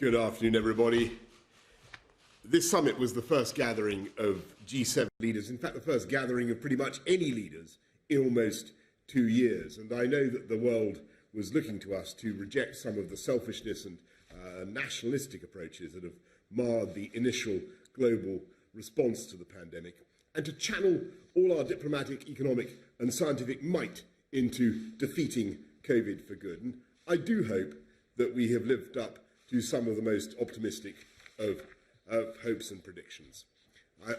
Good afternoon, everybody. This summit was the first gathering of G7 leaders, in fact, the first gathering of pretty much any leaders in almost 2 years. And I know that the world was looking to us to reject some of the selfishness and nationalistic approaches that have marred the initial global response to the pandemic, and to channel all our diplomatic, economic and scientific might into defeating COVID for good. And I do hope that we have lived up to some of the most optimistic of hopes and predictions.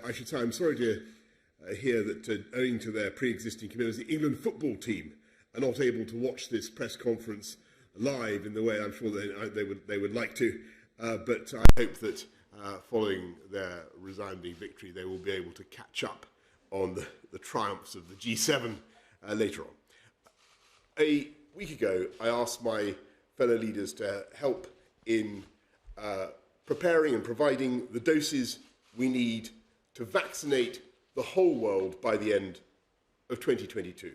I should say I'm sorry to hear that owing to their pre-existing commitments, the England football team are not able to watch this press conference live in the way I'm sure they would like to, but I hope that following their resounding victory they will be able to catch up on the triumphs of the G7 later on. A week ago I asked my fellow leaders to help in preparing and providing the doses we need to vaccinate the whole world by the end of 2022.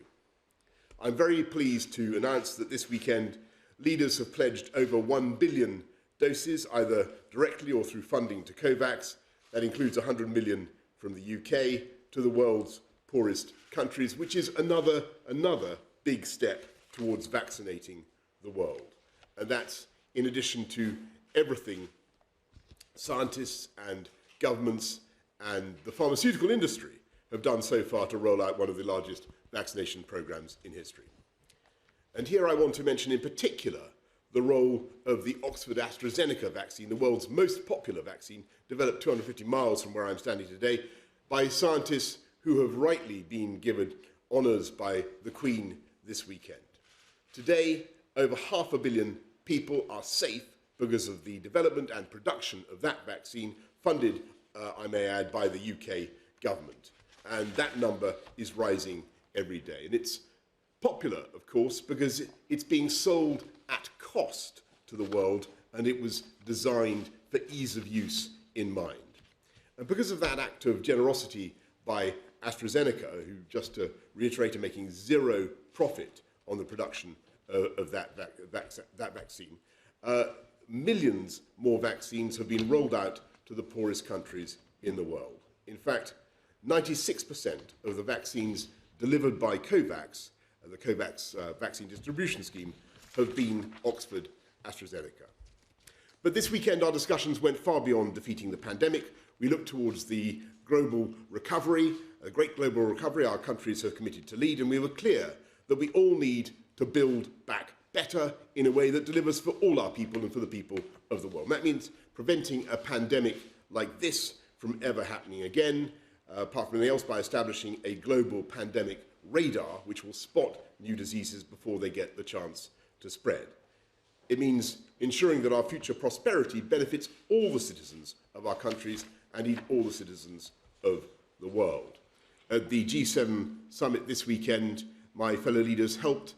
I'm very pleased to announce that this weekend leaders have pledged over 1 billion doses, either directly or through funding to COVAX. That includes 100 million from the UK to the world's poorest countries, which is another big step towards vaccinating the world. And that's in addition to everything scientists and governments and the pharmaceutical industry have done so far to roll out one of the largest vaccination programs in history. And here I want to mention in particular the role of the Oxford AstraZeneca vaccine, the world's most popular vaccine, developed 250 miles from where I'm standing today, by scientists who have rightly been given honours by the Queen this weekend. Today, over 500 million people are safe because of the development and production of that vaccine, funded, I may add, by the UK government. And that number is rising every day. And it's popular, of course, because it's being sold at cost to the world, and it was designed for ease of use in mind. And because of that act of generosity by AstraZeneca, who, just to reiterate, are making zero profit on the production of that vaccine, millions more vaccines have been rolled out to the poorest countries in the world. In fact, 96% of the vaccines delivered by COVAX, the COVAX vaccine distribution scheme, have been Oxford AstraZeneca. But this weekend our discussions went far beyond defeating the pandemic. We looked towards the global recovery, a great global recovery our countries have committed to lead, and we were clear that we all need to build back better in a way that delivers for all our people and for the people of the world. And that means preventing a pandemic like this from ever happening again, apart from anything else, by establishing a global pandemic radar which will spot new diseases before they get the chance to spread. It means ensuring that our future prosperity benefits all the citizens of our countries and indeed all the citizens of the world. At the G7 summit this weekend, my fellow leaders helped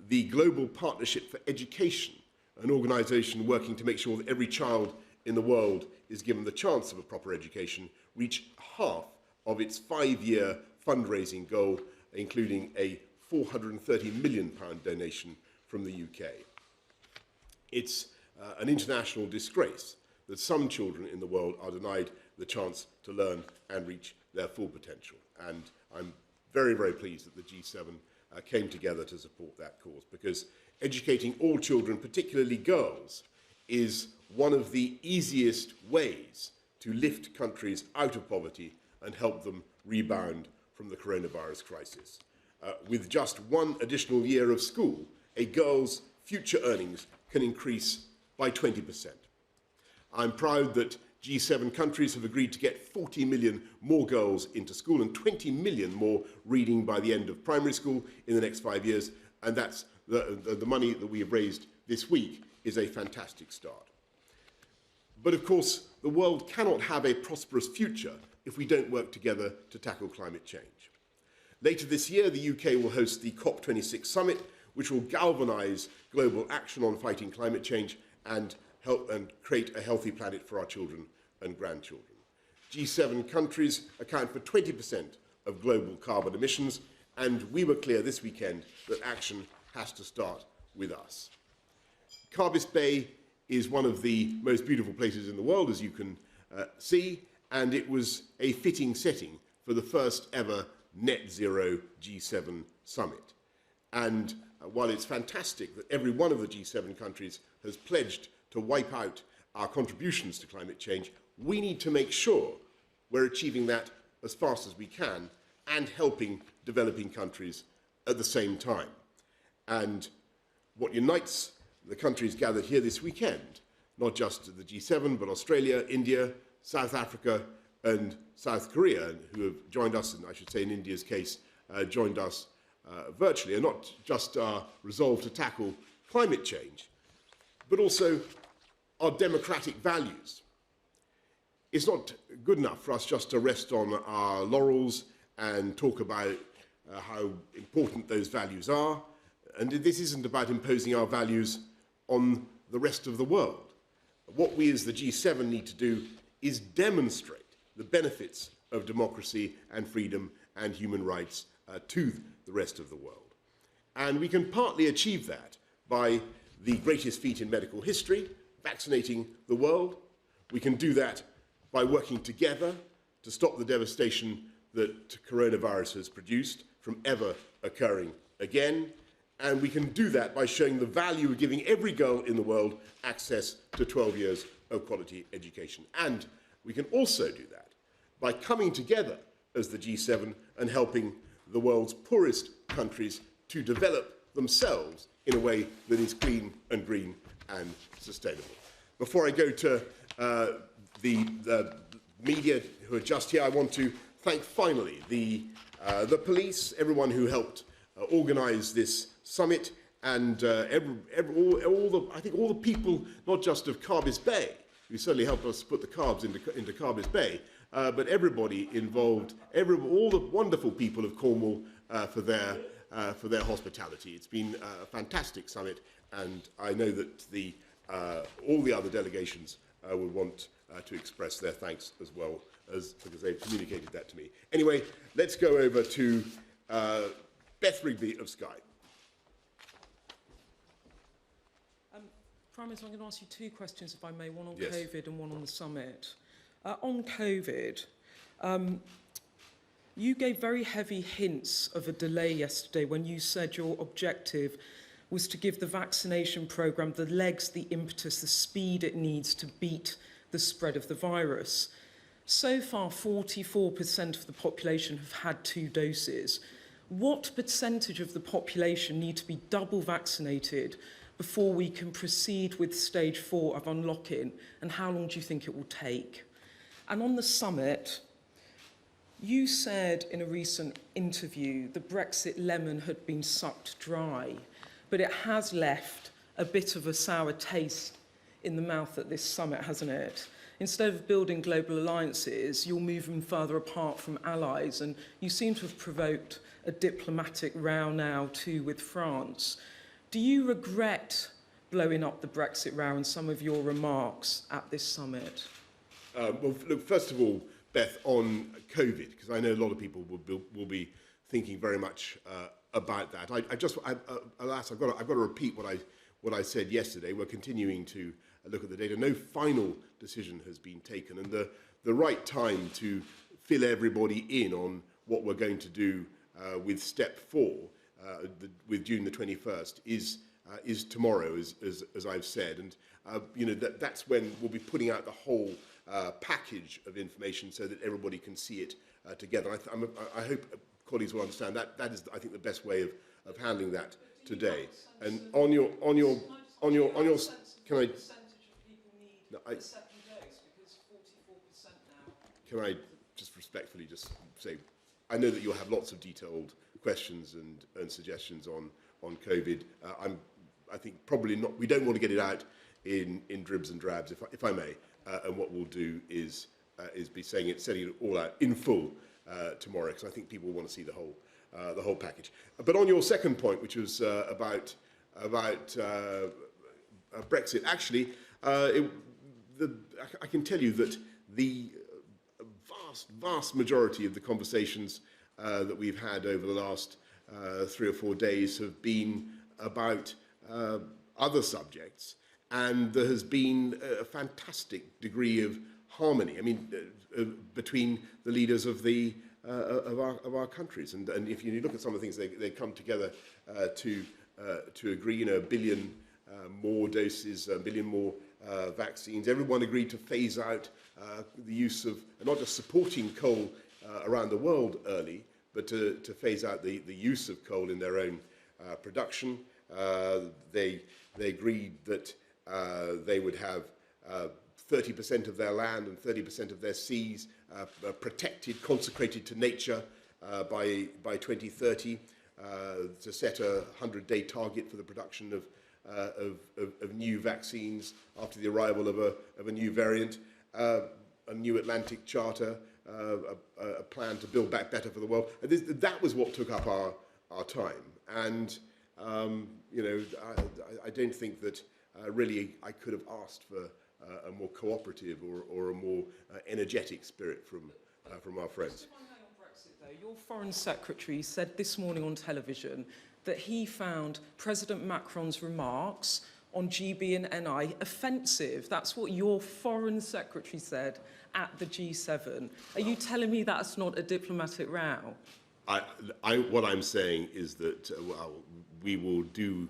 the Global Partnership for Education, an organisation working to make sure that every child in the world is given the chance of a proper education, reach half of its 5-year fundraising goal, including a £430 million donation from the UK. It's an international disgrace that some children in the world are denied the chance to learn and reach their full potential. And I'm very, very pleased that the G7 came together to support that cause, because educating all children, particularly girls, is one of the easiest ways to lift countries out of poverty and help them rebound from the coronavirus crisis. With just one additional year of school, a girl's future earnings can increase by 20%. I'm proud that G7 countries have agreed to get 40 million more girls into school and 20 million more reading by the end of primary school in the next 5 years, and that's the money that we have raised this week is a fantastic start. But of course, the world cannot have a prosperous future if we don't work together to tackle climate change. Later this year, the UK will host the COP26 summit, which will galvanise global action on fighting climate change and help and create a healthy planet for our children and grandchildren. G7 countries account for 20% of global carbon emissions, and we were clear this weekend that action has to start with us. Carbis Bay is one of the most beautiful places in the world, as you can see, and it was a fitting setting for the first ever net zero G7 summit. And while it's fantastic that every one of the G7 countries has pledged to wipe out our contributions to climate change, we need to make sure we're achieving that as fast as we can and helping developing countries at the same time. And what unites the countries gathered here this weekend, not just the G7, but Australia, India, South Africa, and South Korea, who have joined us, and I should say in India's case, joined us virtually, are not just our resolve to tackle climate change, but also our democratic values. It's not good enough for us just to rest on our laurels and talk about how important those values are. And this isn't about imposing our values on the rest of the world. What we as the G7 need to do is demonstrate the benefits of democracy and freedom and human rights to the rest of the world. And we can partly achieve that by the greatest feat in medical history, vaccinating the world. We can do that by working together to stop the devastation that coronavirus has produced from ever occurring again. And we can do that by showing the value of giving every girl in the world access to 12 years of quality education. And we can also do that by coming together as the G7 and helping the world's poorest countries to develop themselves in a way that is clean and green and sustainable. Before I go to the media who are just here, I want to thank finally the police, everyone who helped organise this summit, and I think all the people, not just of Carbis Bay, who certainly helped us put the carbs into Carbis Bay, but everybody involved, all the wonderful people of Cornwall for their hospitality. It's been a fantastic summit, and I know that all the other delegations would want to express their thanks as well, because they've communicated that to me. Anyway, let's go over to Beth Rigby of Sky. Prime Minister, I'm going to ask you two questions, if I may, one on Yes. COVID and one on the summit. On COVID, you gave very heavy hints of a delay yesterday when you said your objective was to give the vaccination programme the legs, the impetus, the speed it needs to beat the spread of the virus. So far, 44% of the population have had 2 doses. What percentage of the population need to be double vaccinated before we can proceed with stage 4 of unlocking, and how long do you think it will take? And on the summit, you said in a recent interview the Brexit lemon had been sucked dry, but it has left a bit of a sour taste in the mouth at this summit, hasn't it? Instead of building global alliances, you're moving further apart from allies, and you seem to have provoked a diplomatic row now too with France. Do you regret blowing up the Brexit row in some of your remarks at this summit? Well, look, first of all, Beth, on COVID, because I know a lot of people will be thinking very much about that. Alas, I've got to repeat what I said yesterday. We're continuing to look at the data. No final decision has been taken, and the right time to fill everybody in on what we're going to do with step 4, with June the 21st, is tomorrow, as I've said, and that's when we'll be putting out the whole package of information so that everybody can see it together. I hope colleagues will understand that is, I think, the best way of handling that today. And on your can I? No, can I just respectfully just say, I know that you'll have lots of detailed questions and suggestions on COVID. I think probably not. We don't want to get it out in dribs and drabs, if I may. And what we'll do is be setting it all out in full tomorrow, because I think people want to see the whole package. But on your second point, which was about Brexit, actually, I can tell you that the vast majority of the conversations that we've had over the last 3 or 4 days have been about other subjects, and there has been a fantastic degree of harmony. I mean, between the leaders of of our countries, and if you look at some of the things they come together to agree, a billion more doses, a billion more vaccines. Everyone agreed to phase out the use of, not just supporting coal around the world early, but to phase out the use of coal in their own production. They agreed that they would have 30% of their land and 30% of their seas protected, consecrated to nature by 2030, to set a 100-day target for the production of new vaccines after the arrival of a new variant, a new Atlantic Charter, a plan to build back better for the world. And that was what took up our time. And, I don't think that really I could have asked for a more cooperative or a more energetic spirit from our friends. Your Foreign Secretary said this morning on television that he found President Macron's remarks on GB and NI offensive. That's what your Foreign Secretary said at the G7. Are you telling me that's not a diplomatic row? What I'm saying is that we will do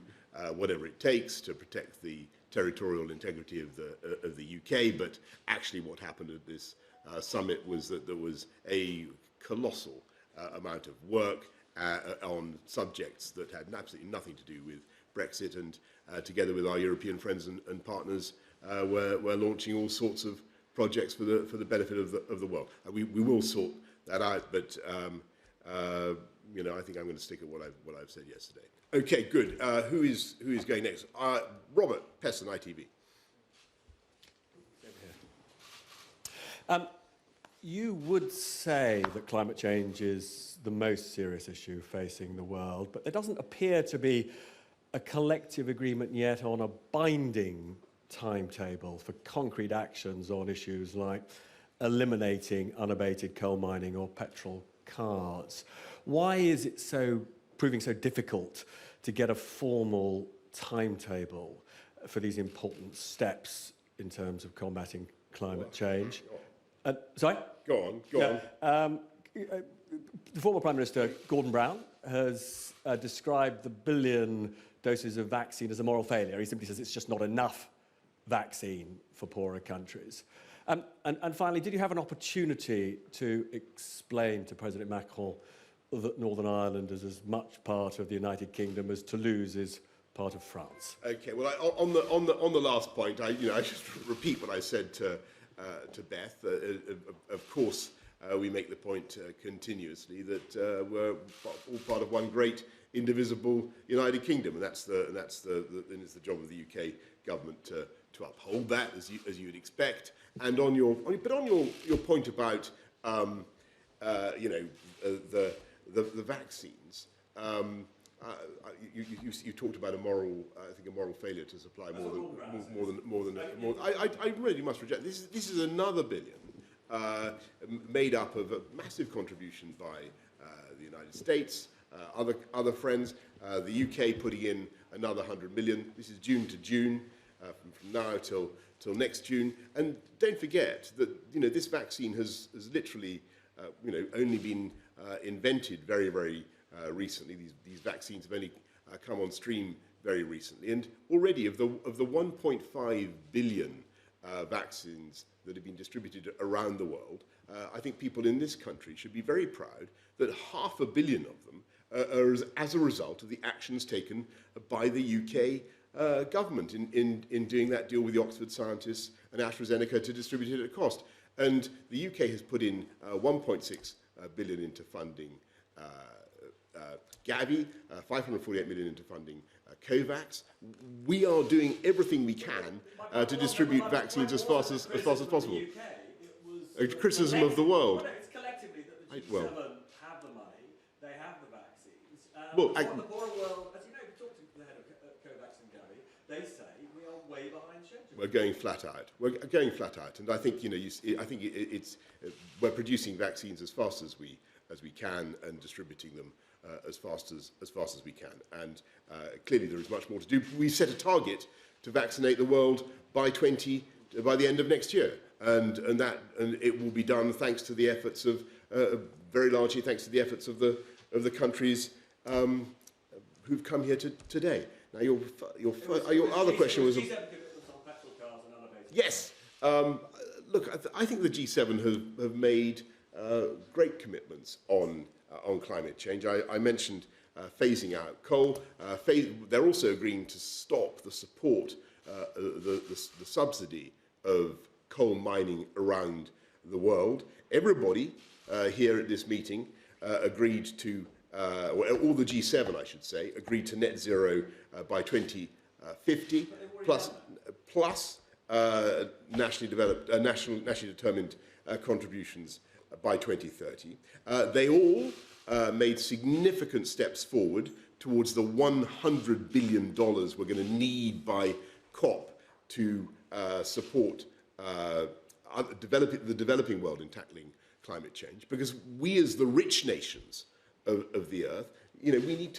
whatever it takes to protect the territorial integrity of the UK, but actually what happened at this summit was that there was a colossal amount of work on subjects that had absolutely nothing to do with Brexit, and together with our European friends and partners, we're launching all sorts of projects for the benefit of the world. We will sort that out, but I think I'm going to stick at what I've said yesterday. Okay, good. Who is going next? Robert Pesson, ITV. You would say that climate change is the most serious issue facing the world, but there doesn't appear to be a collective agreement yet on a binding timetable for concrete actions on issues like eliminating unabated coal mining or petrol cars. Why is it proving so difficult to get a formal timetable for these important steps in terms of combating climate change? Sorry? Go on. The former Prime Minister, Gordon Brown, has described the billion doses of vaccine as a moral failure. He simply says it's just not enough vaccine for poorer countries. And finally, did you have an opportunity to explain to President Macron that Northern Ireland is as much part of the United Kingdom as Toulouse is part of France? Okay. Well, on the last point, I just repeat what I said to Beth. Of course, we make the point continuously that we're all part of one great, indivisible United Kingdom, and it's the job of the UK government to uphold that, as you would expect. And on your point about the vaccines, you talked about a moral failure to supply more than. I really must reject this. This is another billion made up of a massive contribution by the United States, other friends, the UK putting in another 100 million. This is June to June, from now till next June. And don't forget that this vaccine has literally only been invented very, very recently. These vaccines have only come on stream very recently, and already of the 1.5 billion vaccines that have been distributed around the world, I think people in this country should be very proud that 500 million of them are as a result of the actions taken by the UK government in doing that deal with the Oxford scientists and AstraZeneca to distribute it at cost. And the UK has put in 1.6 billion into funding Gavi, 548 million into funding COVAX. We are doing everything we can to distribute vaccines as fast as possible. A criticism of the world. It's collectively that the G7 have the money, they have the vaccines. The poorer world, as you know, we talked to the head of COVAX and Gavi, they say we are way behind schedule. We're going flat out, and I think we're producing vaccines as fast as we can and distributing them as fast as we can. And clearly there is much more to do. We've set a target to vaccinate the world by the end of next year, and it will be done thanks to the efforts of very largely thanks to the efforts of the countries who've come here today. Now, your other question was. Yes. Look, I think the G7 have made great commitments on climate change. I mentioned phasing out coal. They're also agreeing to stop the support, the subsidy of coal mining around the world. Everybody here at this meeting agreed to, all the G7, I should say, agreed to net zero by 2050, plus nationally determined contributions by 2030. They all made significant steps forward towards the $100 billion we're going to need by COP to support the developing world in tackling climate change. Because we, as the rich nations of the earth, we need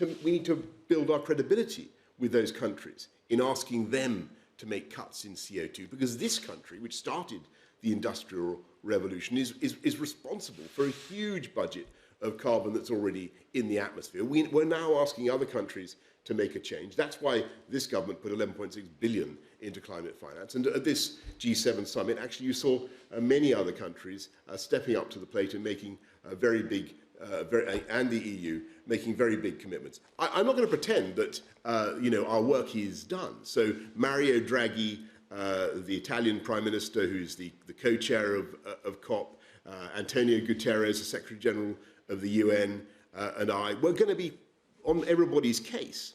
to build our credibility with those countries in asking them to make cuts in CO2, because this country, which started the Industrial Revolution, is responsible for a huge budget of carbon that's already in the atmosphere. We're now asking other countries to make a change. That's why this government put 11.6 billion into climate finance. And at this G7 summit, actually, you saw many other countries stepping up to the plate and making very big, and the EU making very big commitments. I'm not going to pretend that our work is done. So Mario Draghi, the Italian Prime Minister, who's the co-chair of COP, Antonio Guterres, the Secretary General of the UN, and we're going to be on everybody's case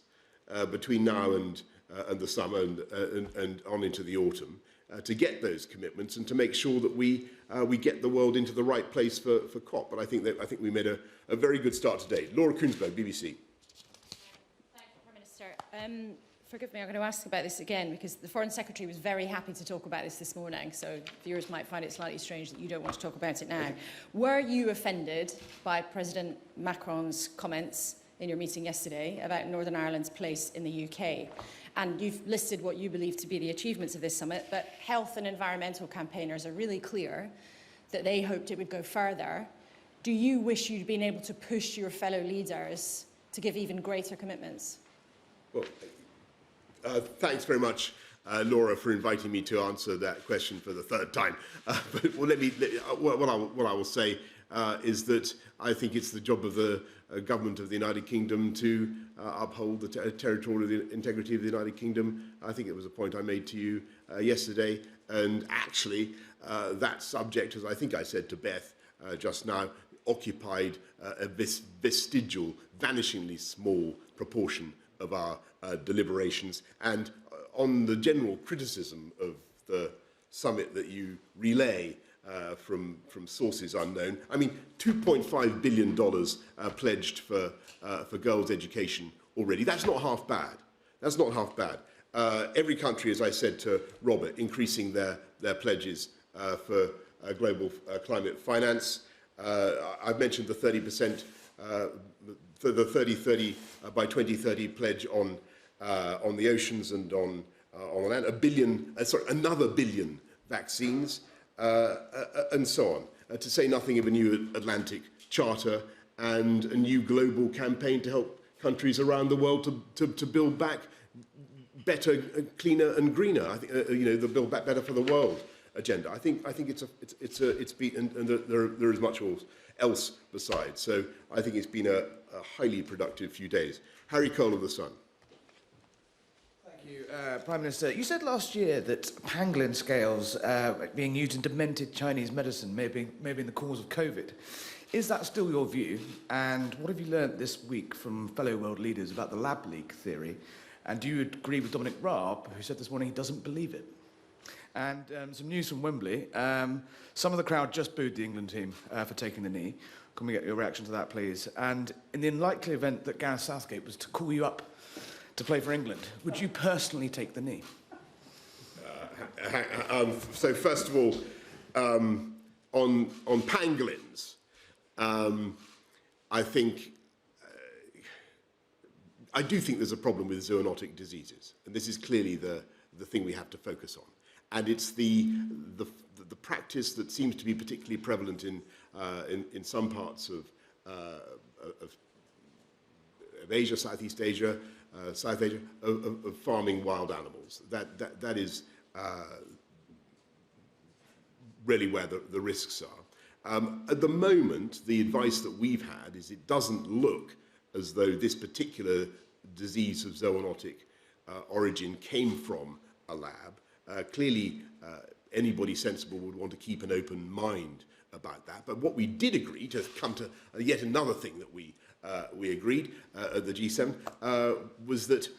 between now and the summer and on into the autumn to get those commitments and to make sure that we get the world into the right place for COP. But I think we made a very good start today. Laura Koonsberg, BBC. Thank you, Prime Minister. Forgive me, I'm going to ask about this again because the Foreign Secretary was very happy to talk about this morning, so viewers might find it slightly strange that you don't want to talk about it now. Were you offended by President Macron's comments in your meeting yesterday about Northern Ireland's place in the UK? And you've listed what you believe to be the achievements of this summit, but health and environmental campaigners are really clear that they hoped it would go further. Do you wish you'd been able to push your fellow leaders to give even greater commitments? Well, thanks very much, Laura, for inviting me to answer that question for the third time. But what I will say is that I think it's the job of the government of the United Kingdom to uphold the territorial integrity of the United Kingdom. I think it was a point I made to you yesterday. And actually, that subject, as I think I said to Beth just now, occupied a vestigial, vanishingly small proportion of our deliberations. And on the general criticism of the summit that you relay from sources unknown, I mean, $2.5 billion pledged for girls' education already. That's not half bad. That's not half bad. Every country, as I said to Robert, increasing their pledges for global climate finance. I've mentioned the 30%, the 30-30 by 2030 pledge on the oceans and on land. Another billion vaccines, and so on. To say nothing of a new Atlantic Charter and a new global campaign to help countries around the world to build back better, cleaner, and greener. I think the Build Back Better for the World agenda. I think it's been, and there is much else besides. So I think it's been a highly productive few days. Harry Cole of The Sun. Thank you, Prime Minister. You said last year that pangolin scales being used in demented Chinese medicine may have been the cause of COVID. Is that still your view? And what have you learnt this week from fellow world leaders about the lab leak theory? And do you agree with Dominic Raab, who said this morning he doesn't believe it? And some news from Wembley. Some of the crowd just booed the England team for taking the knee. Can we get your reaction to that, please? And in the unlikely event that Gareth Southgate was to call you up to play for England, would you personally take the knee? So first of all, on pangolins, I think I do think there's a problem with zoonotic diseases, and this is clearly the thing we have to focus on. And it's the practice that seems to be particularly prevalent in some parts of Asia, Southeast Asia, South Asia, of farming wild animals. That is really where the risks are. At the moment, the advice that we've had is it doesn't look as though this particular disease of zoonotic origin came from a lab. Clearly, anybody sensible would want to keep an open mind about that. But what we did agree, to come to yet another thing that we agreed at the G7, was that,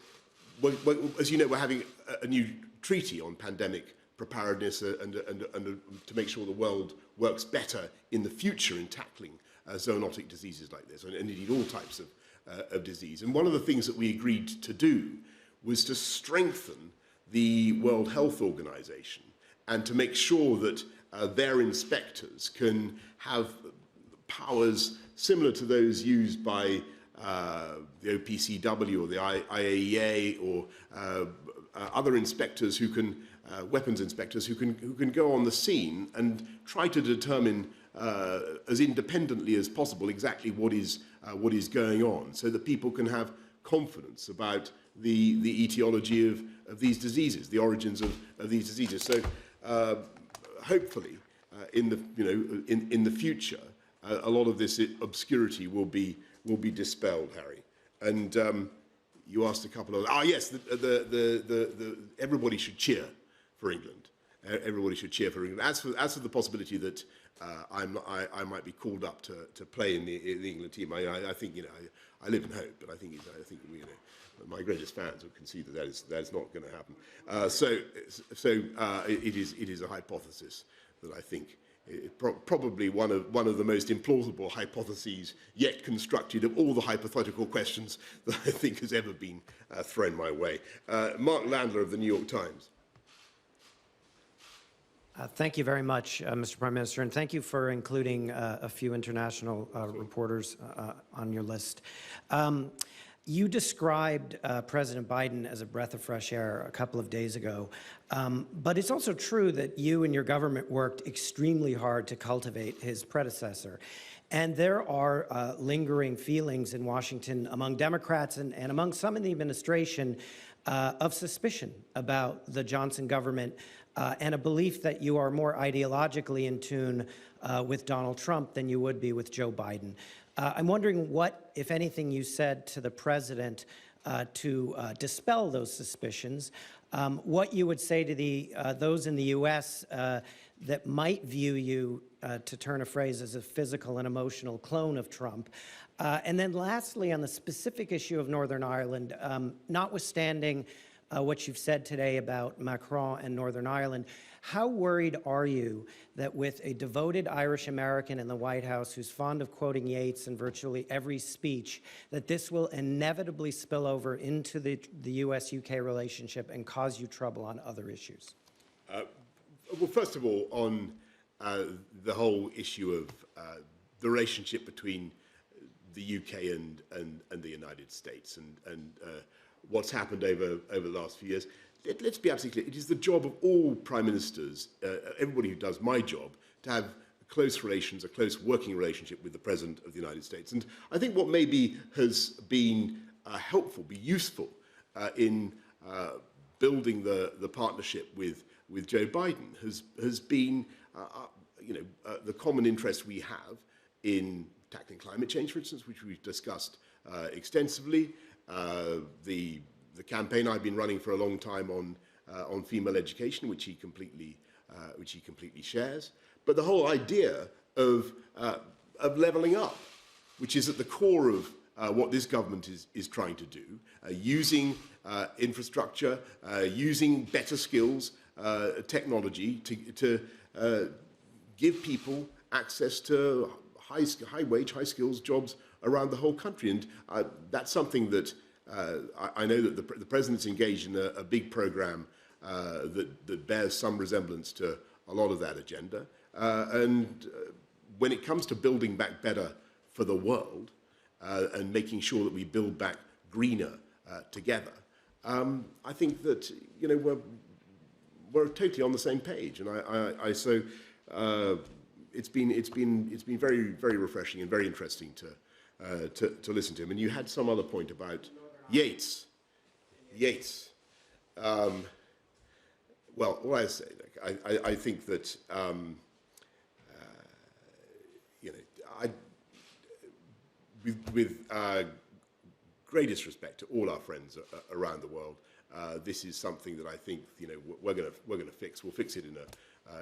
well, as you know, we're having a new treaty on pandemic preparedness and to make sure the world works better in the future in tackling zoonotic diseases like this, and indeed all types of disease. And one of the things that we agreed to do was to strengthen the World Health Organization and to make sure that their inspectors can have powers similar to those used by the OPCW or the IAEA or other inspectors who can, weapons inspectors who can go on the scene and try to determine as independently as possible exactly what is going on, so that people can have confidence about the etiology of these diseases, the origins of these diseases. So hopefully, in the future, a lot of this obscurity will be dispelled, Harry. And you asked a couple of yes, everybody should cheer for England. Everybody should cheer for England. As for the possibility that I might be called up to play in the England team, I think I live in hope, but I think my greatest fans would concede that is not going to happen. So it is a hypothesis that I think probably one of the most implausible hypotheses yet constructed of all the hypothetical questions that I think has ever been thrown my way. Mark Landler of the New York Times. Thank you very much, Mr. Prime Minister, and thank you for including a few international reporters on your list. You described President Biden as a breath of fresh air a couple of days ago, but it's also true that you and your government worked extremely hard to cultivate his predecessor. And there are lingering feelings in Washington among Democrats and among some in the administration of suspicion about the Johnson government and a belief that you are more ideologically in tune with Donald Trump than you would be with Joe Biden. I'm wondering what, if anything, you said to the president to dispel those suspicions, what you would say to those in the U.S. That might view you, to turn a phrase, as a physical and emotional clone of Trump. And then lastly, on the specific issue of Northern Ireland, notwithstanding what you've said today about Macron and Northern Ireland, how worried are you that with a devoted Irish American in the White House who's fond of quoting Yeats in virtually every speech, that this will inevitably spill over into the U.S.-UK relationship and cause you trouble on other issues? Well, first of all, on the whole issue of the relationship between the UK and the United States and what's happened over the last few years, let's be absolutely clear. It is the job of all prime ministers, everybody who does my job, to have close relations, a close working relationship with the President of the United States. And I think what maybe has been helpful, be useful in building the partnership with Joe Biden has been the common interest we have in tackling climate change, for instance, which we've discussed extensively. The campaign I've been running for a long time on female education, which he completely shares. But the whole idea of levelling up, which is at the core of what this government is trying to do, using infrastructure, using better skills, technology to give people access to high-wage, high-skills jobs around the whole country. And that's something that I know that the President's engaged in a big program that bears some resemblance to a lot of that agenda. And when it comes to building back better for the world and making sure that we build back greener together, I think that we're totally on the same page, and it's been very, very refreshing and very interesting to listen to him. And you had some other point about Yates. Well, all I say, I think that with greatest respect to all our friends around the world, this is something that I think we're going to fix. We'll fix it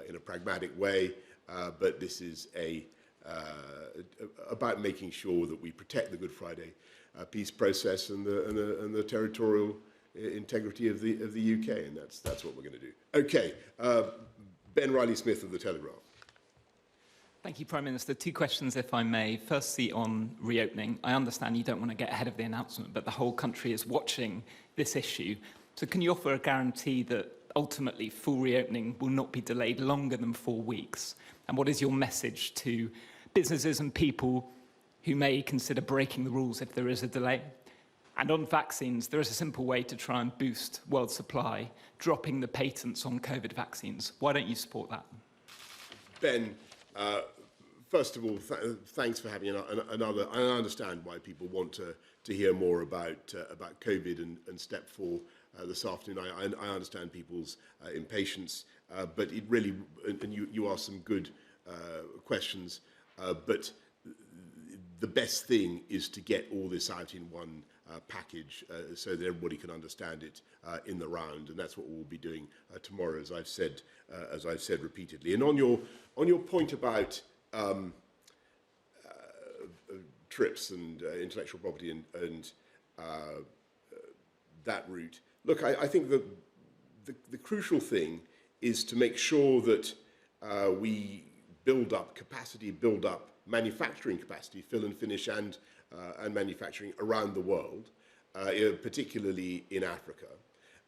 in a pragmatic way, but this is about making sure that we protect the Good Friday peace process and the territorial integrity of the UK, and that's what we're going to do. Okay, Ben Riley-Smith of the Telegraph. Thank you, Prime Minister. 2 questions, if I may. Firstly, on reopening. I understand you don't want to get ahead of the announcement, but the whole country is watching this issue. So can you offer a guarantee that ultimately full reopening will not be delayed longer than 4 weeks? And what is your message to businesses and people who may consider breaking the rules if there is a delay? And on vaccines, there is a simple way to try and boost world supply, dropping the patents on COVID vaccines. Why don't you support that? Ben, first of all, thanks for having another. I understand why people want to hear more about COVID and Step 4 this afternoon. I understand people's impatience, but it really, and you asked some good questions, but the best thing is to get all this out in one package so that everybody can understand it in the round, and that's what we'll be doing tomorrow, as I've said repeatedly. And on your point about TRIPS and intellectual property and that route, look, I think the crucial thing is to make sure that we build up capacity, build up manufacturing capacity, fill and finish and manufacturing around the world, particularly in Africa.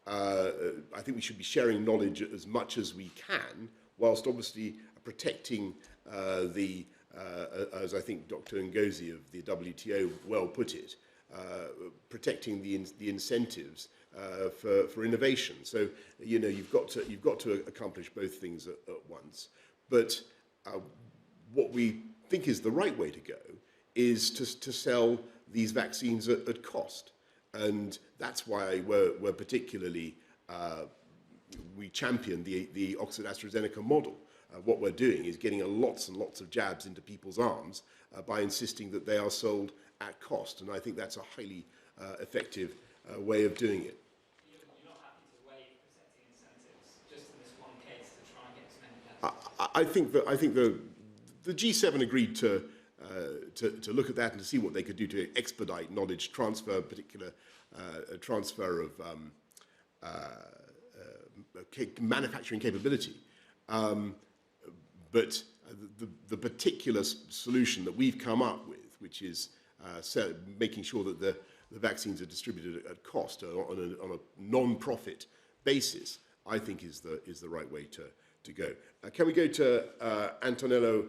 I think we should be sharing knowledge as much as we can, whilst obviously protecting as I think Dr. Ngozi of the WTO well put it, protecting the incentives for innovation. So you've got to accomplish both things at once. But what we think is the right way to go is to sell these vaccines at cost, and that's why we're particularly we champion the Oxford-AstraZeneca model. What we're doing is getting lots and lots of jabs into people's arms by insisting that they are sold at cost, and I think that's a highly effective way of doing it. You're not happy to waive protecting incentives just in this one case to try and get as many deaths? I think the G7 agreed to look at that and to see what they could do to expedite knowledge transfer, particular transfer of manufacturing capability. But the particular solution that we've come up with, which is making sure that the vaccines are distributed at cost on a non-profit basis, I think is the right way to go. Can we go to Antonello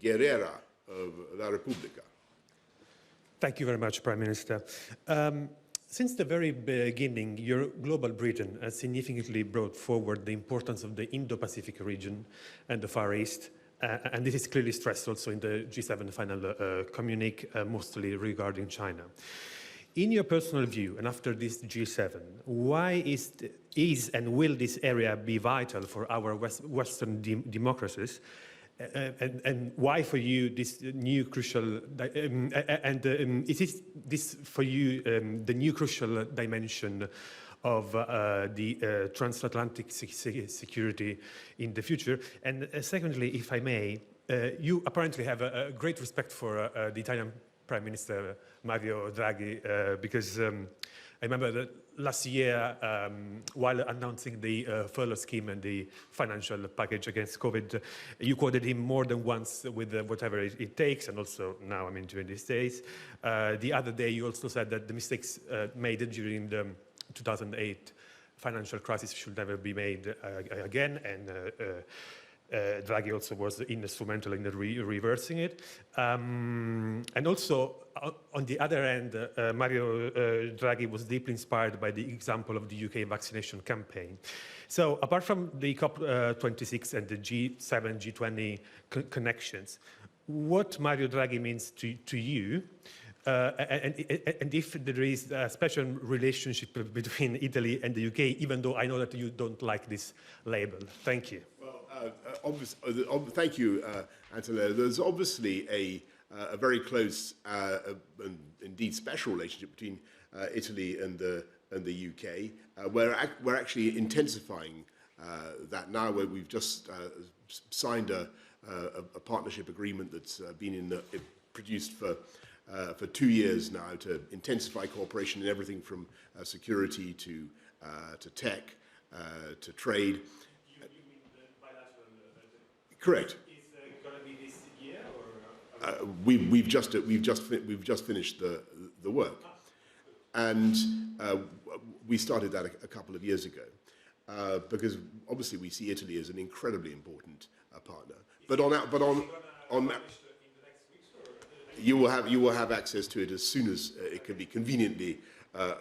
Guerrera of La Repubblica? Thank you very much, Prime Minister. Since the very beginning, your global Britain has significantly brought forward the importance of the Indo-Pacific region and the Far East, and this is clearly stressed also in the G7 final communique, mostly regarding China. In your personal view, and after this G7, why is and will this area be vital for our Western democracies? And why for you this new crucial, is this for you the new crucial dimension of the transatlantic security in the future? And secondly, if I may, you apparently have a great respect for the Italian Prime Minister Mario Draghi, because I remember that last year, while announcing the furlough scheme and the financial package against COVID, you quoted him more than once with whatever it takes, and also now, during these days. The other day, you also said that the mistakes made during the 2008 financial crisis should never be made again, and Draghi also was instrumental in reversing it. And also, on the other end, Mario Draghi was deeply inspired by the example of the UK vaccination campaign. So apart from the COP26 and the G7, G20 connections, what Mario Draghi means to you, and if there is a special relationship between Italy and the UK, even though I know that you don't like this label. Thank you. Well, thank you, Antonello. There's obviously a very close and indeed special relationship between Italy and the UK. We're actually intensifying that now, where we've just signed a partnership agreement that's been produced for 2 years now to intensify cooperation in everything from security to tech to trade. Correct. Is it going to be this year, or we've just finished the work, and we started that a couple of years ago because obviously we see Italy as an incredibly important partner. But you will have access to it as soon as it can be conveniently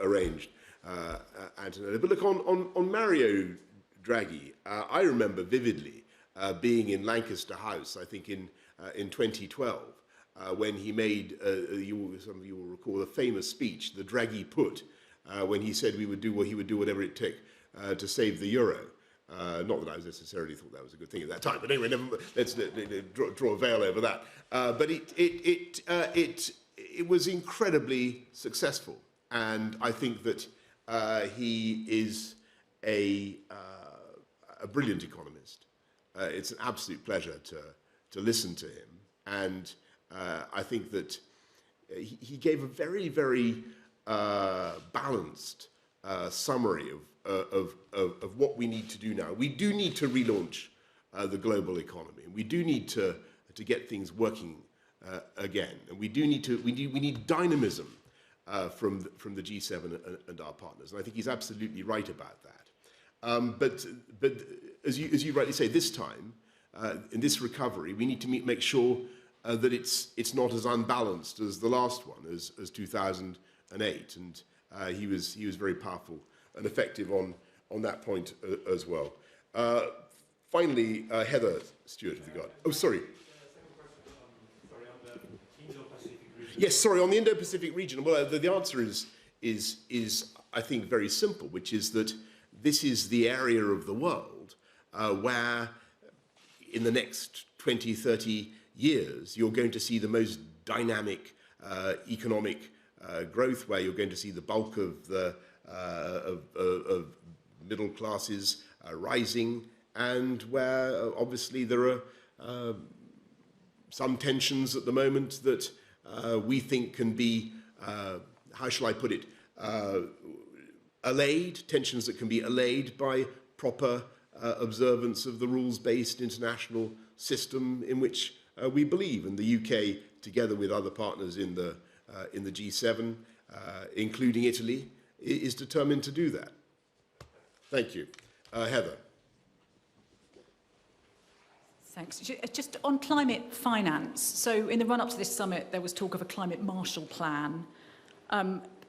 arranged, Antonello. But look, on Mario Draghi, I remember vividly being in Lancaster House, I think in 2012, when he made, some of you will recall, the famous speech, the Draghi put, when he said he would do whatever it took to save the euro. Not that I necessarily thought that was a good thing at that time, but anyway, let's draw a veil over that. But it was incredibly successful, and I think that he is a brilliant economist. It's an absolute pleasure to listen to him, and I think that he gave a very, very balanced summary of what we need to do now. We do need to relaunch the global economy, and we do need to get things working again, and we need dynamism from the G7 and our partners, and I think he's absolutely right about that. But as you rightly say, this time in this recovery, we need to make sure that it's not as unbalanced as the last one, as 2008, and he was very powerful and effective on that point as well. Finally, Heather Stewart, have you got? Oh, sorry. Yes, sorry, on the Indo-Pacific region. Well, the answer is I think very simple, which is that this is the area of the world where in the next 20, 30 years, you're going to see the most dynamic economic growth, where you're going to see the bulk of the of middle classes rising, and where obviously there are some tensions at the moment that we think can be, how shall I put it, allayed, tensions that can be allayed by proper observance of the rules-based international system in which we believe. And the UK, together with other partners in the G7, including Italy, is determined to do that. Thank you. Heather. Thanks. Just on climate finance, so in the run-up to this summit, there was talk of a climate Marshall Plan.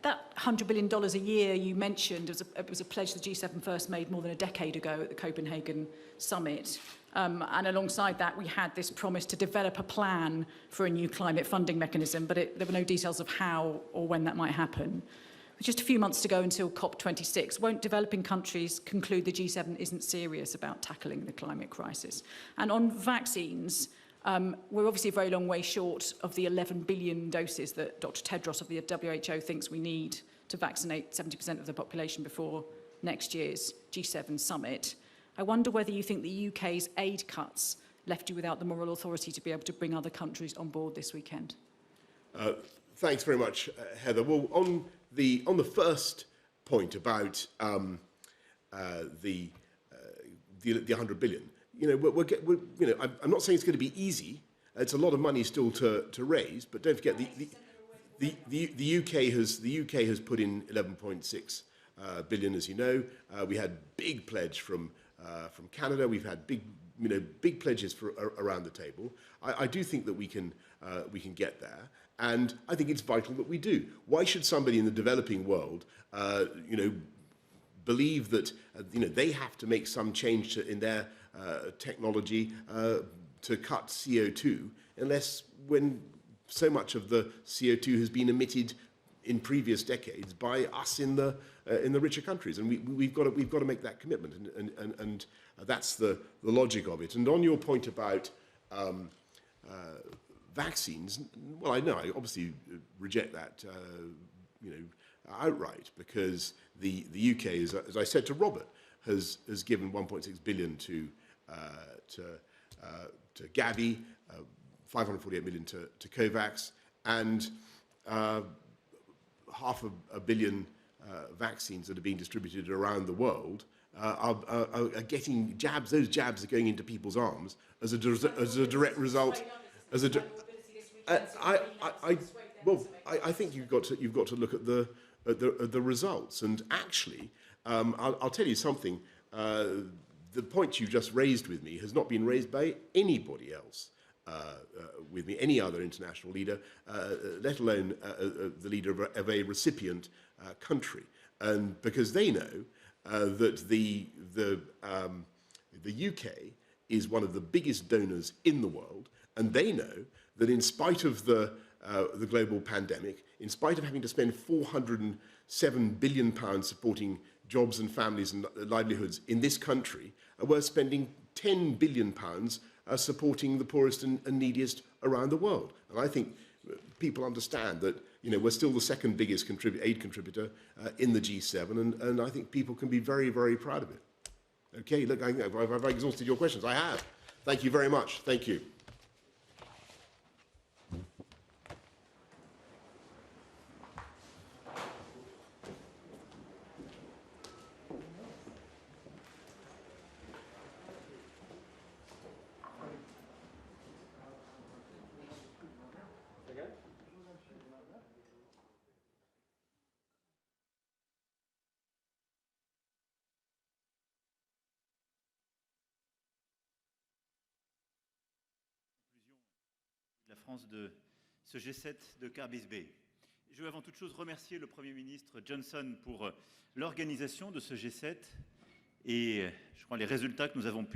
That $100 billion a year you mentioned was a pledge the G7 first made more than a decade ago at the Copenhagen summit. And alongside that, we had this promise to develop a plan for a new climate funding mechanism, but there were no details of how or when that might happen. Just a few months to go until COP26. Won't developing countries conclude the G7 isn't serious about tackling the climate crisis? And on vaccines, we're obviously a very long way short of the 11 billion doses that Dr. Tedros of the WHO thinks we need to vaccinate 70% of the population before next year's G7 summit. I wonder whether you think the UK's aid cuts left you without the moral authority to be able to bring other countries on board this weekend. Thanks very much, Heather. Well, on the first point about the 100 billion, I'm not saying it's going to be easy. It's a lot of money still to raise, but don't forget the UK has put in 11.6 billion, as you know. We had big pledge from Canada. We've had big big pledges around the table. I do think that we can get there, and I think it's vital that we do. Why should somebody in the developing world, believe that they have to make some change in their technology to cut CO2, unless when so much of the CO2 has been emitted in previous decades by us in the richer countries, and we've got to make that commitment, and that's the logic of it. And on your point about vaccines, well, I obviously reject that, outright, because the UK, as I said to Robert, has given 1.6 billion to Gavi, 548 million to COVAX, and $500 million vaccines that are being distributed around the world are getting jabs. Those jabs are going into people's arms as a direct result. I think you've got to look at the results. And actually, I'll tell you something. The point you just raised with me has not been raised by anybody else. With me, any other international leader, let alone the leader of a recipient country, and because they know that the UK is one of the biggest donors in the world, and they know that in spite of the global pandemic, in spite of having to spend £407 billion supporting jobs and families and livelihoods in this country, we're spending £10 billion supporting the poorest and neediest around the world. And I think people understand that we're still the second biggest aid contributor in the G7, and I think people can be very, very proud of it. Okay, look, I've exhausted your questions. I have. Thank you very much. Thank you. La France de ce G7 de Cardiff Bay. Je veux avant toute chose remercier le Premier ministre Johnson pour l'organisation de ce G7 et je crois les résultats que nous avons pu